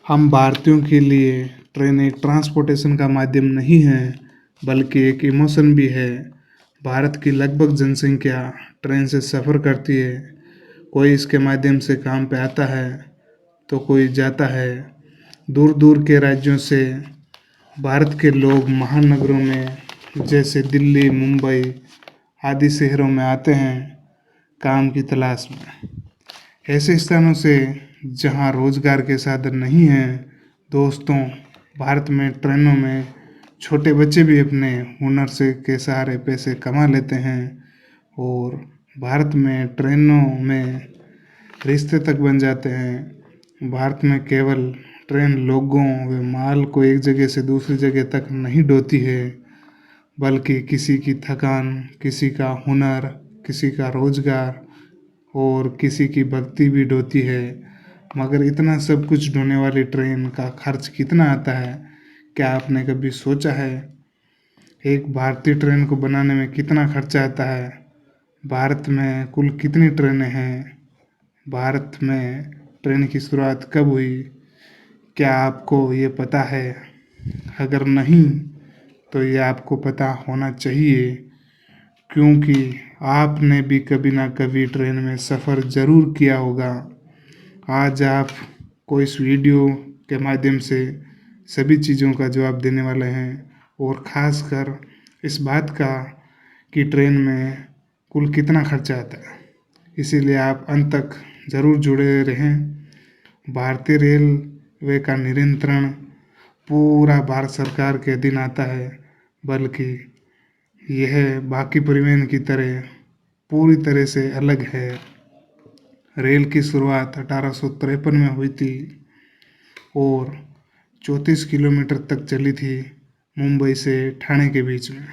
हम भारतीयों के लिए ट्रेन एक ट्रांसपोर्टेशन का माध्यम नहीं है, बल्कि एक इमोशन भी है। भारत की लगभग जनसंख्या ट्रेन से सफ़र करती है। कोई इसके माध्यम से काम पे आता है तो कोई जाता है। दूर दूर के राज्यों से भारत के लोग महानगरों में जैसे दिल्ली, मुंबई आदि शहरों में आते हैं काम की तलाश में। ऐसे स्थानों से जहां रोजगार के साधन नहीं हैं, दोस्तों, भारत में ट्रेनों में छोटे बच्चे भी अपने हुनर से के सहारे पैसे कमा लेते हैं और भारत में ट्रेनों में रिश्ते तक बन जाते हैं। भारत में केवल ट्रेन लोगों व माल को एक जगह से दूसरी जगह तक नहीं ढोती है, बल्कि किसी की थकान, किसी का हुनर, किसी का रोजगार और किसी की भक्ति भी ढोती है। मगर इतना सब कुछ ढोने वाली ट्रेन का खर्च कितना आता है, क्या आपने कभी सोचा है? एक भारतीय ट्रेन को बनाने में कितना खर्चा आता है? भारत में कुल कितनी ट्रेनें हैं? भारत में ट्रेन की शुरुआत कब हुई? क्या आपको ये पता है? अगर नहीं तो ये आपको पता होना चाहिए, क्योंकि आपने भी कभी ना कभी ट्रेन में सफ़र ज़रूर किया होगा। आज आपको इस वीडियो के माध्यम से सभी चीज़ों का जवाब देने वाले हैं और ख़ासकर इस बात का कि ट्रेन में कुल कितना खर्चा आता है। इसीलिए आप अंत तक ज़रूर जुड़े रहें। भारतीय रेलवे का नियंत्रण पूरा भारत सरकार के अधीन आता है, बल्कि यह बाकी परिवहन की तरह पूरी तरह से अलग है। रेल की शुरुआत 1853 में हुई थी और 34 किलोमीटर तक चली थी, मुंबई से ठाणे के बीच में।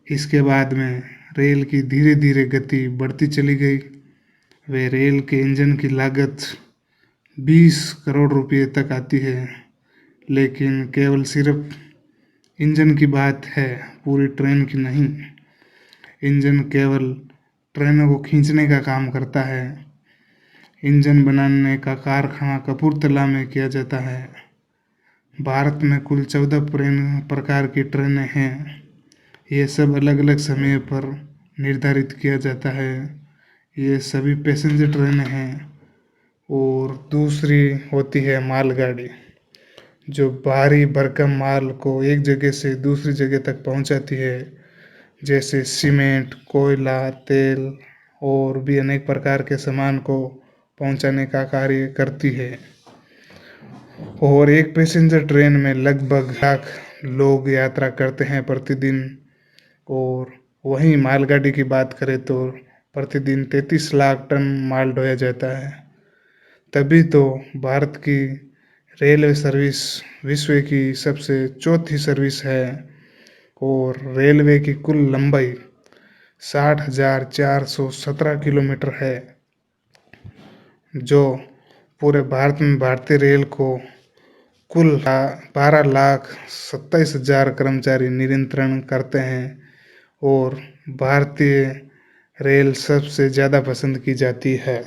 इसके बाद में रेल की धीरे धीरे गति बढ़ती चली गई। वे रेल के इंजन की लागत 20 करोड़ रुपए तक आती है, लेकिन केवल सिर्फ इंजन की बात है, पूरी ट्रेन की नहीं। इंजन केवल ट्रेनों को खींचने का काम करता है। इंजन बनाने का कारखाना कपूरथला में किया जाता है। भारत में कुल 14 प्रकार की ट्रेनें हैं। ये सब अलग अलग समय पर निर्धारित किया जाता है। ये सभी पैसेंजर ट्रेनें हैं और दूसरी होती है मालगाड़ी, जो भारी भरकम माल को एक जगह से दूसरी जगह तक पहुंचाती है, जैसे सीमेंट, कोयला, तेल और भी अनेक प्रकार के सामान को पहुंचाने का कार्य करती है। और एक पैसेंजर ट्रेन में लगभग लाख लोग यात्रा करते हैं प्रतिदिन। और वहीं मालगाड़ी की बात करें तो प्रतिदिन 33 लाख टन माल ढोया जाता है। तभी तो भारत की रेलवे सर्विस विश्व की सबसे चौथी सर्विस है और रेलवे की कुल लंबाई 60,417 किलोमीटर है, जो पूरे भारत में भारतीय रेल को कुल 12,27,000 कर्मचारी नियंत्रण करते हैं और भारतीय रेल सबसे ज़्यादा पसंद की जाती है।